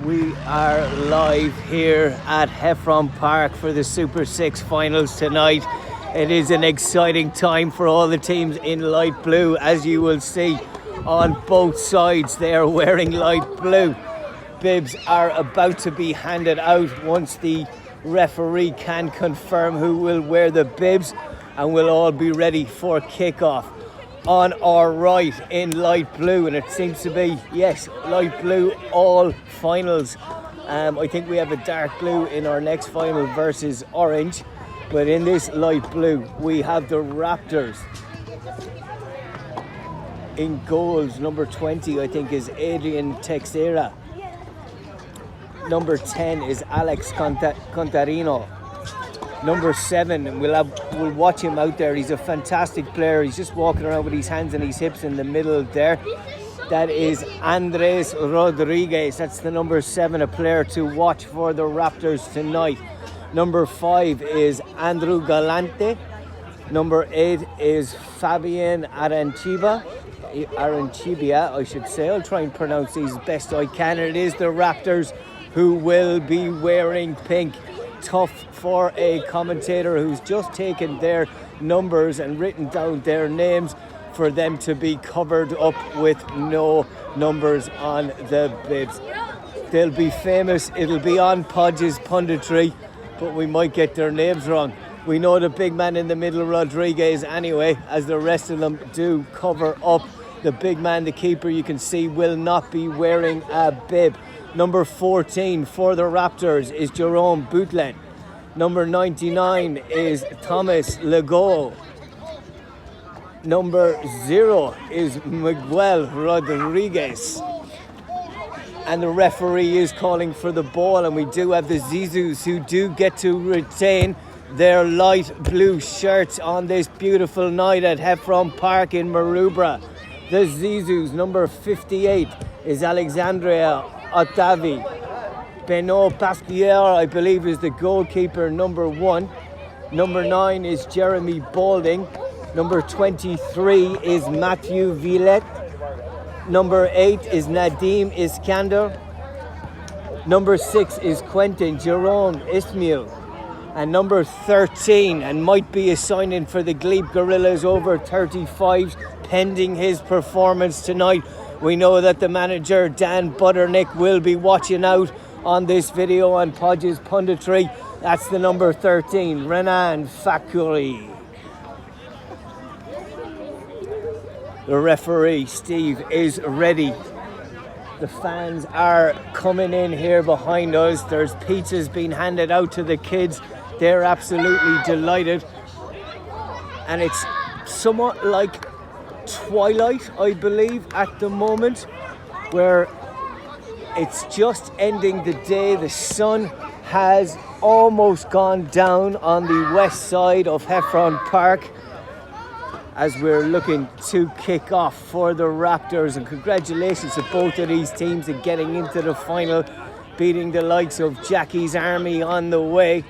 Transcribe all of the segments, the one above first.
We are live here at Heffron Park for the Super 6 finals tonight. It is an exciting time for all the teams in light blue. As you will see on both sides, they are wearing light blue. Bibs are about to be handed out once the referee can confirm who will wear the bibs, and we'll all be ready for kickoff. On our right in light blue, and it seems to be, yes, light blue all finals. I think we have a dark blue in our next final versus orange, but in this light blue we have the Raptors. In goals, number 20 I think is Adrian Texera. Number 10 is Alex Contarino. Number 7, we'll watch him out there. He's a fantastic player. He's just walking around with his hands and his hips in the middle there. That is Andres Rodriguez. That's the number 7, a player to watch for the Raptors tonight. Number 5 is Andrew Galante. Number 8 is Fabian Arancibia, I should say. I'll try and pronounce these best I can. It is the Raptors who will be wearing pink. Tough for a commentator who's just taken their numbers and written down their names for them to be covered up with no numbers on the bibs. They'll be famous. It'll be on Podge's punditry, but we might get their names wrong. We know the big man in the middle, Rodriguez, anyway, as the rest of them do cover up. The big man, the keeper, you can see, will not be wearing a bib. Number 14 for the Raptors is Jerome Boutlen. Number 99 is Thomas Legault. Number 0 is Miguel Rodriguez. And the referee is calling for the ball, and we do have the Zizous who do get to retain their light blue shirts on this beautiful night at Heffron Park in Maroubra. The Zizous, number 58 is Alexandria Otavi. Benoit Pasquier, I believe, is the goalkeeper, number 1. Number 9 is Jeremy Balding. Number 23 is Matthew Villette. Number 8 is Nadim Iskander. Number 6 is Quentin Jerome Ismail. And number 13, and might be a signing for the Glebe Gorillas, over 35s, pending his performance tonight. We know that the manager, Dan Butternick, will be watching out on this video on Podge's punditry. That's the number 13, Renan Fakuri. The referee, Steve, is ready. The fans are coming in here behind us. There's pizzas being handed out to the kids. They're absolutely delighted. And it's somewhat like twilight, I believe, at the moment, where it's just ending the day. The sun has almost gone down on the west side of Heffron Park as we're looking to kick off for the Raptors. And congratulations to both of these teams in getting into the final, beating the likes of Jackie's Army on the way.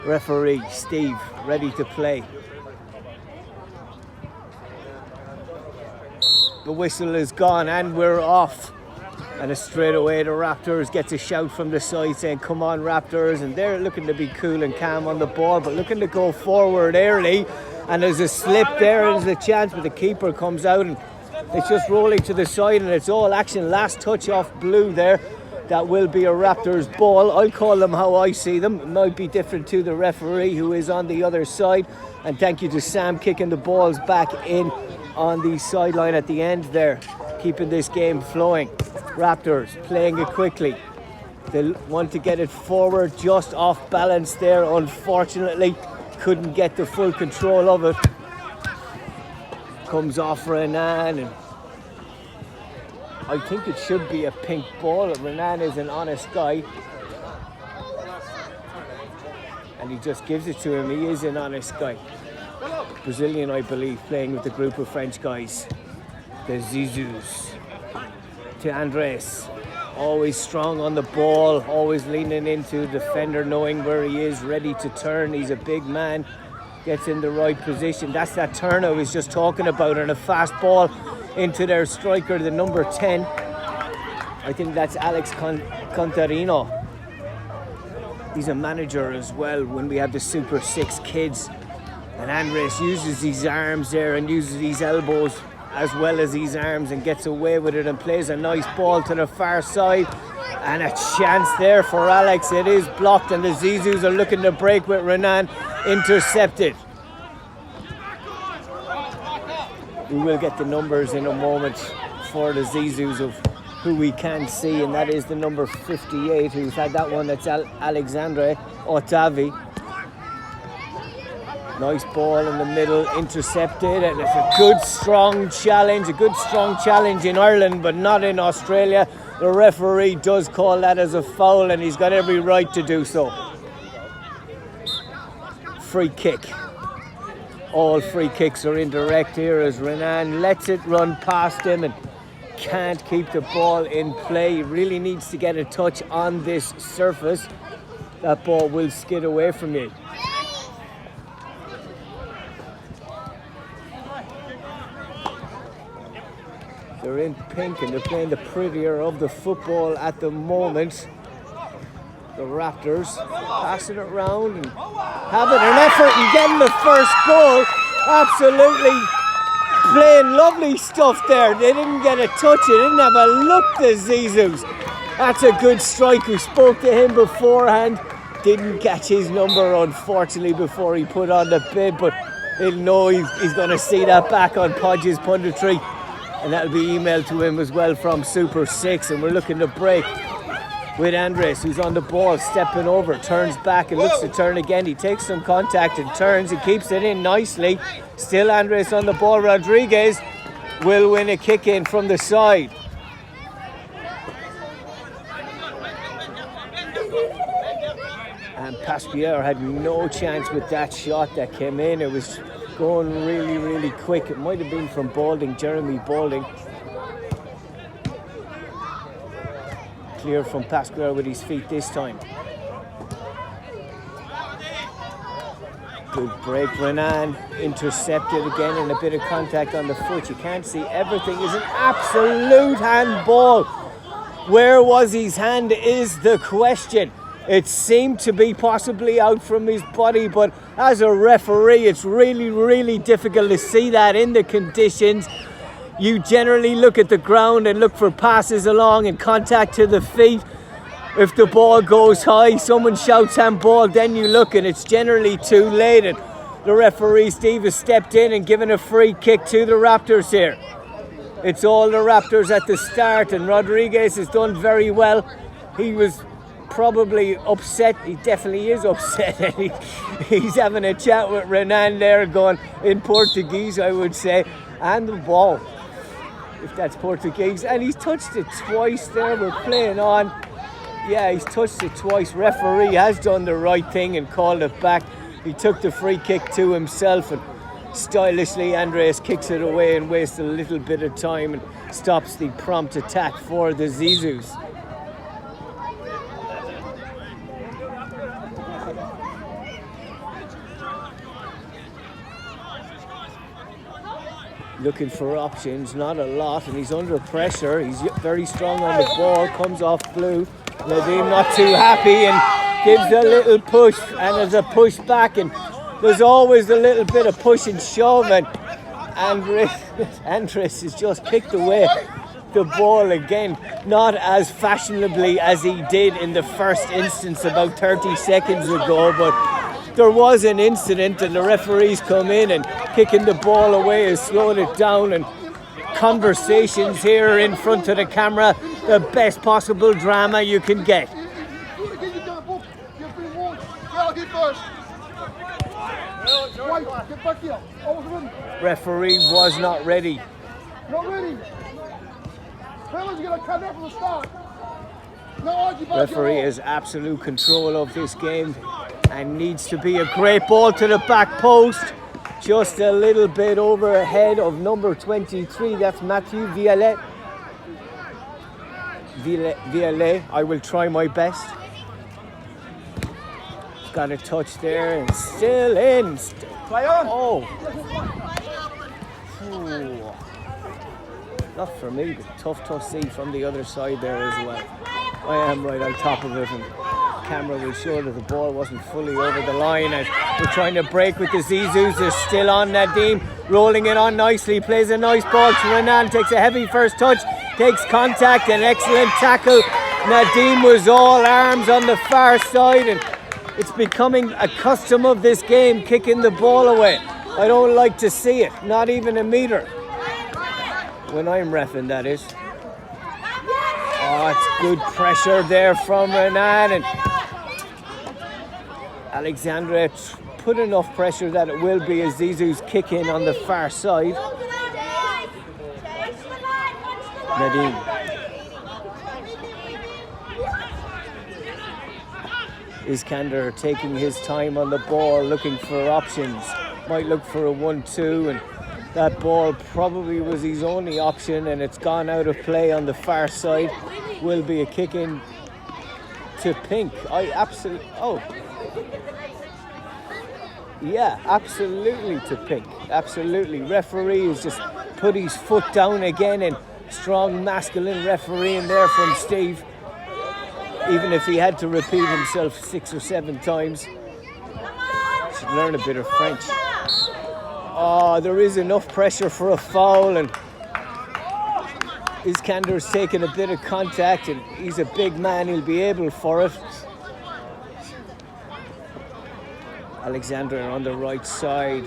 Referee Steve ready to play. The whistle is gone and we're off. And straight away the Raptors gets a shout from the side saying, "Come on, Raptors!" And they're looking to be cool and calm on the ball, but looking to go forward early. And there's a slip there, and there's a chance, but the keeper comes out and it's just rolling to the side, and it's all action. Last touch off blue there. That will be a Raptors ball. I'll call them how I see them. It might be different to the referee who is on the other side. And thank you to Sam kicking the balls back in on the sideline at the end there, keeping this game flowing. Raptors playing it quickly. They want to get it forward, just off balance there. Unfortunately, couldn't get the full control of it. Comes off Renan, and I think it should be a pink ball. Renan is an honest guy, and he just gives it to him. He is an honest guy. Brazilian, I believe, playing with a group of French guys. The Zizous to Andres. Always strong on the ball, always leaning into defender, knowing where he is, ready to turn. He's a big man. gets in the right position. That's that turn I was just talking about, and a fast ball into their striker, the number 10. I think that's Alex Contarino. He's a manager as well when we have the Super 6 kids. And Andres uses his arms there and uses his elbows as well as his arms and gets away with it and plays a nice ball to the far side. And a chance there for Alex. It is blocked, and the Zizous are looking to break with Renan. Intercepted. We will get the numbers in a moment for the Zizous of who we can see, and that is the number 58 who's had that one. That's Alexandre Otavi. Nice ball in the middle, intercepted, and it's a good strong challenge in Ireland, but not in Australia. The referee does call that as a foul, and he's got every right to do so. Free kick. All free kicks are indirect here as Renan lets it run past him and can't keep the ball in play. He really needs to get a touch on this surface. That ball will skid away from you. They're in pink and they're playing the prettier of the football at the moment. The Raptors passing it around and having an effort and getting the first goal. Absolutely playing lovely stuff there. They didn't get a touch, they didn't have a look, the Zizous. That's a good strike. We spoke to him beforehand. Didn't catch his number, unfortunately, before he put on the bib, but he'll know he's going to see that back on Podge's punditry. And that'll be emailed to him as well from Super 6. And we're looking to break with Andres, who's on the ball, stepping over, turns back and looks to turn again. He takes some contact and turns. He keeps it in nicely. Still Andres on the ball. Rodriguez will win a kick in from the side. And Pasquier had no chance with that shot that came in. It was going really, really quick. It might have been from Balding, Jeremy Balding. Clear from Pasquier with his feet this time. Good break, Renan. Intercepted again and a bit of contact on the foot. You can't see everything. It's an absolute handball. Where was his hand is the question. It seemed to be possibly out from his body, but as a referee, it's really, really difficult to see that in the conditions. You generally look at the ground and look for passes along and contact to the feet. If the ball goes high, someone shouts handball, then you look and it's generally too late. And the referee, Steve, has stepped in and given a free kick to the Raptors here. It's all the Raptors at the start, and Rodriguez has done very well. He was probably upset. He definitely is upset. He's having a chat with Renan there, going in Portuguese, I would say, and the ball, if that's Portuguese. And he's touched it twice there. We're playing on. Yeah, he's touched it twice. Referee has done the right thing and called it back. He took the free kick to himself, and stylishly Andres kicks it away and wastes a little bit of time and stops the prompt attack for the Zizous. Looking for options, not a lot, and he's under pressure. He's very strong on the ball, comes off blue. Nadim not too happy and gives a little push, and there's a push back, and there's always a little bit of push and shove, and Andres has just kicked away the ball again, not as fashionably as he did in the first instance about 30 seconds ago, but there was an incident and the referees come in and kicking the ball away has slowed it down, and conversations here in front of the camera, the best possible drama you can get. Referee was not ready. Referee has absolute control of this game and needs to be a great ball to the back post. Just a little bit over ahead of number 23. That's Matthew Vialet. I will try my best. Got a touch there and still in. Oh. Ooh. Not for me, but tough see from the other side there as well. I am right on top of it, and camera will show that the ball wasn't fully over the line as we're trying to break with the Zizous. They're still on Nadim, rolling it on nicely, plays a nice ball to Renan, takes a heavy first touch, takes contact, an excellent tackle. Nadim was all arms on the far side, and it's becoming a custom of this game, kicking the ball away. I don't like to see it, not even a metre. When I'm reffing, that is. Oh, it's good pressure there from Renan, and Alexandra put enough pressure that it will be a Zizous kick in on the far side. Nadim. Iskander taking his time on the ball, looking for options. Might look for a 1-2, and that ball probably was his only option, and it's gone out of play on the far side. Will be a kick in to Pink. Yeah, absolutely to Pink. Absolutely. Referee has just put his foot down again, and strong masculine refereeing there from Steve. Even if he had to repeat himself 6 or 7 times. Should learn a bit of French. Oh, there is enough pressure for a foul, and Iskander's taking a bit of contact, and he's a big man, he'll be able for it. Alexander on the right side.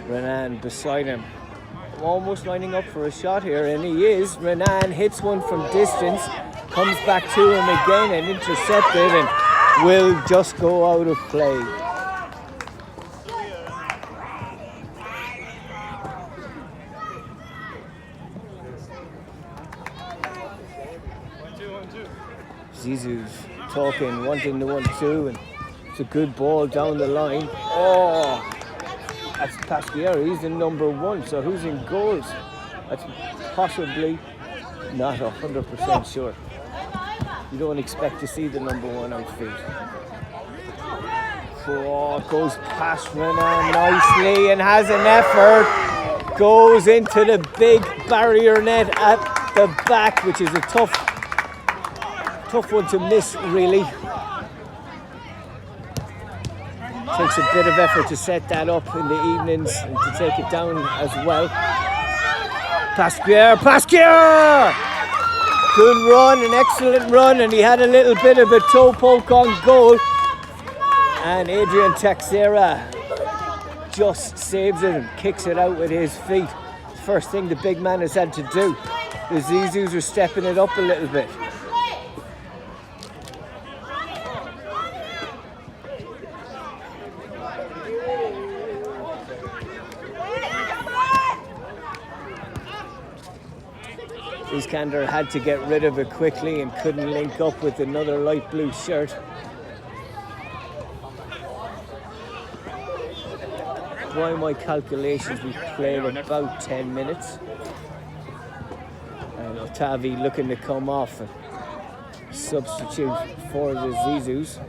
Renan beside him. Almost lining up for a shot here, and he is. Renan hits one from distance, comes back to him again and intercepted, and will just go out of play. Zizous talking, wanting the 1-2, and it's a good ball down the line. Oh! That's Pasquier, he's in number 1, so who's in goals? That's possibly not 100% sure. You don't expect to see the number 1 on feet. Oh, goes past Renan nicely and has an effort. Goes into the big barrier net at the back, which is a tough one to miss, really. Takes a bit of effort to set that up in the evenings and to take it down as well. Pasquier! Good run, an excellent run, and he had a little bit of a toe poke on goal. And Adrian Teixeira just saves it and kicks it out with his feet. First thing the big man has had to do. The Zizous are stepping it up a little bit. Iskander had to get rid of it quickly and couldn't link up with another light blue shirt. By my calculations, we played about 10 minutes. And Otavi looking to come off and substitute for the Zizous.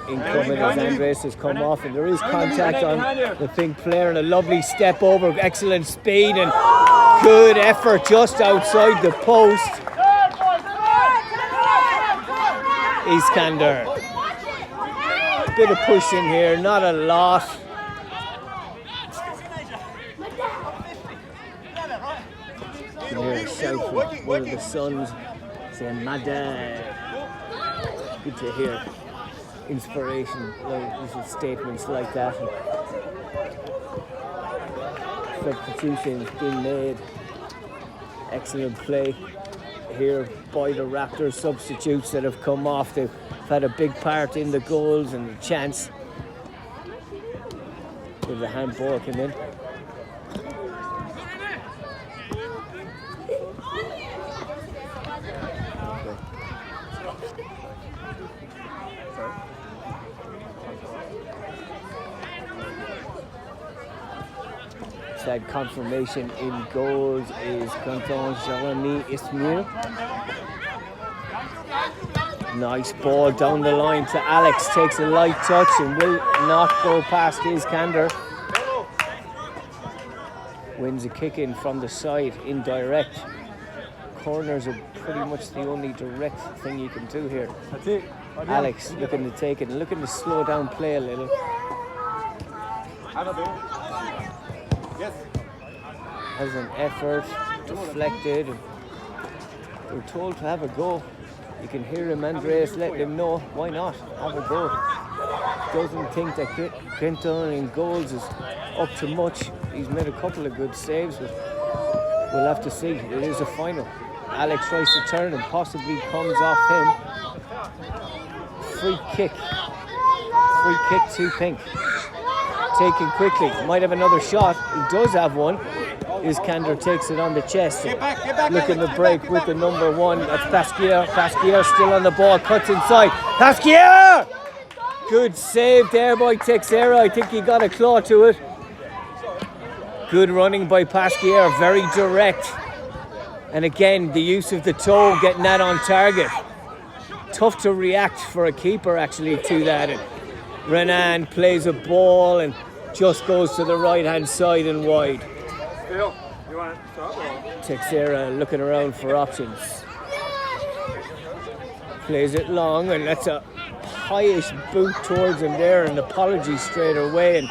Incoming as Andres has come off, and there is contact on the Pink player, and a lovely step over, excellent speed and good effort just outside the post. Iskander. Bit of push in here, not a lot. You can hear a shout from one of the sons saying, "Madad." Good to hear inspiration, little statements like that. Substitutions being made. Excellent play here by the Raptors substitutes that have come off. They've had a big part in the goals and the chance. With the handball came in. Side confirmation in goals is Canton Jeremy Ismail. Nice ball down the line to Alex. Takes a light touch and will not go past Iskander. Wins a kick in from the side, indirect. Corners are pretty much the only direct thing you can do here. Alex looking to take it and looking to slow down play a little. Has an effort, deflected. We're told to have a go. You can hear him, Andreas, letting him know, why not? Have a go. Doesn't think that Quinton in goals is up to much. He's made a couple of good saves, but we'll have to see. It is a final. Alex tries to turn and possibly comes off him. Free kick to Pink. Taken quickly, might have another shot. He does have one. Iskander takes it on the chest. Looking to break with the number 1. That's Pasquier. Pasquier still on the ball, cuts inside. Pasquier! Good save there by Teixeira. I think he got a claw to it. Good running by Pasquier, very direct. And again, the use of the toe, getting that on target. Tough to react for a keeper actually to that. And Renan plays a ball and just goes to the right hand side and wide. Teixeira looking around for options. Plays it long and that's a highish boot towards him there, and apology straight away and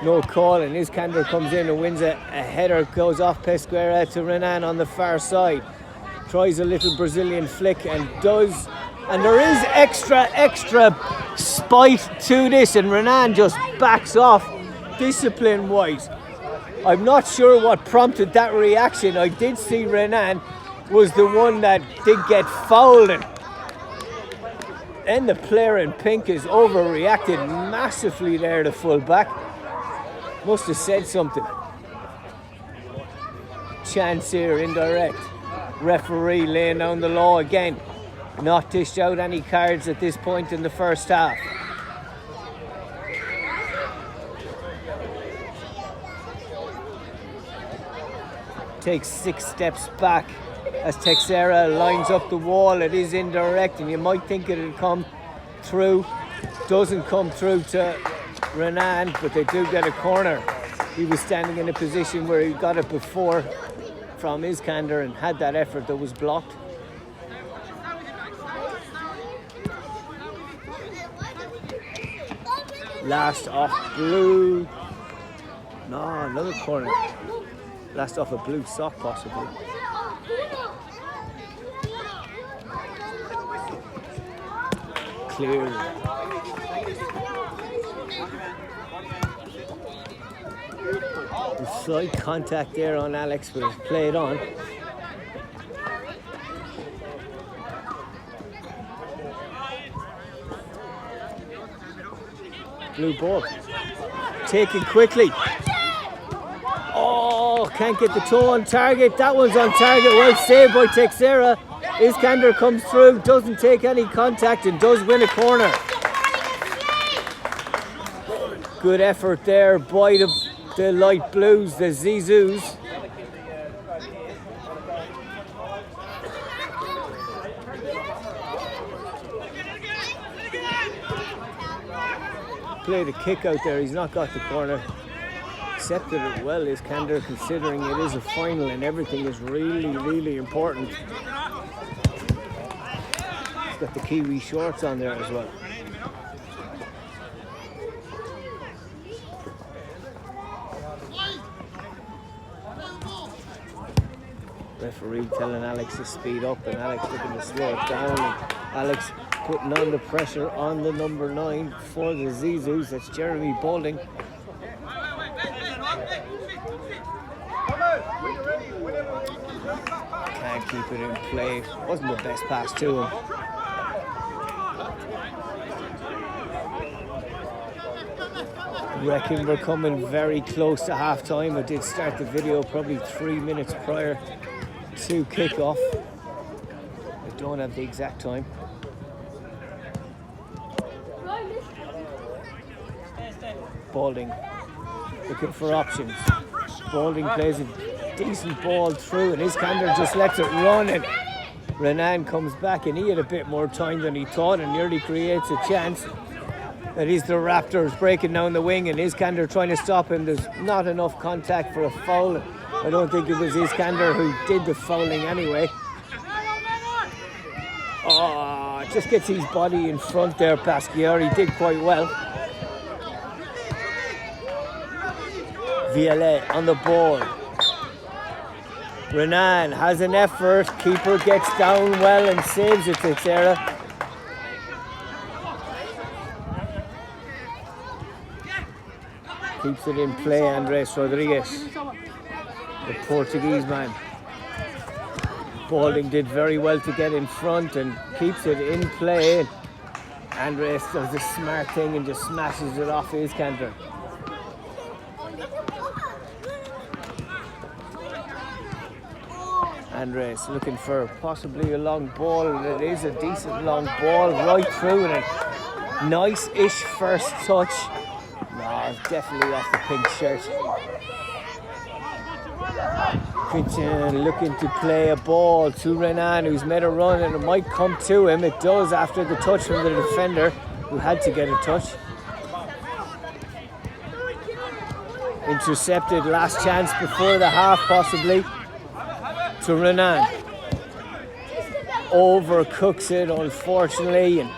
no call, and Iskander comes in and wins a header, goes off Pesquera to Renan on the far side. Tries a little Brazilian flick and does, and there is extra spite to this, and Renan just backs off discipline wise. I'm not sure what prompted that reaction. I did see Renan was the one that did get fouled, and the player in pink is overreacted massively there, the full back. Must have said something. Chance here, indirect. Referee laying down the law again. Not dished out any cards at this point in the first half. Takes 6 steps back as Teixeira lines up the wall. It is indirect and you might think it would come through. Doesn't come through to Renan, but they do get a corner. He was standing in a position where he got it before from Iskander and had that effort that was blocked. Last off blue. No, another corner. Last off a blue sock possibly. Clear. Slight contact there on Alex, but it's played on. Blue ball. Taken quickly. Oh, can't get the toe on target. That one's on target. Well saved by Teixeira. Iskander comes through, doesn't take any contact and does win a corner. Good effort there by the light blues, the Zizous. Played a kick out there, he's not got the corner. Accepted it well, Iskander, considering it is a final and everything is really important. He's got the Kiwi shorts on there as well. Referee telling Alex to speed up and Alex looking to slow it down. And Alex putting on the pressure on the number 9 for the Zizous. That's Jeremy Balding. Can't keep it in play. Wasn't the best pass to him. Reckon we're coming very close to half time. I did start the video probably 3 minutes prior to kick-off. I don't have the exact time. Balding looking for options. Balding plays a decent ball through and Iskander just lets it run and Renan comes back and he had a bit more time than he thought and nearly creates a chance. That is the Raptors breaking down the wing and Iskander trying to stop him. There's not enough contact for a foul. I don't think it was Iskander who did the fouling anyway. Oh, just gets his body in front there, Pasquier. He did quite well. Vialet on the ball. Renan has an effort. Keeper gets down well and saves it, Teixeira. Keeps it in play, Andres Rodriguez, the Portuguese man. Balding did very well to get in front and keeps it in play. Andres does the smart thing and just smashes it off his counter. Andres looking for possibly a long ball, and it is a decent long ball right through, and a nice-ish first touch. No, definitely off the pink shirt. Christian looking to play a ball to Renan, who's made a run, and it might come to him. It does after the touch from the defender, who had to get a touch. Intercepted, last chance before the half possibly. To Renan. Overcooks it, unfortunately, and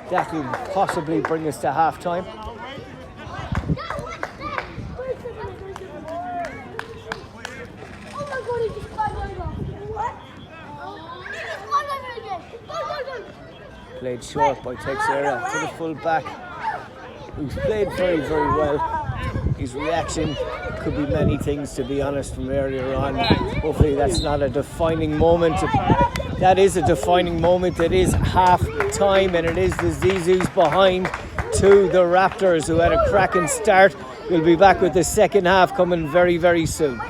that will possibly bring us to half time. Played short by Teixeira to the full back, who's played very, very well. His reaction could be many things, to be honest, from earlier on. Hopefully that's not a defining moment. That is a defining moment. It is half time and it is the Zizous behind to the Raptors, who had a cracking start. We'll be back with the second half coming very, very soon.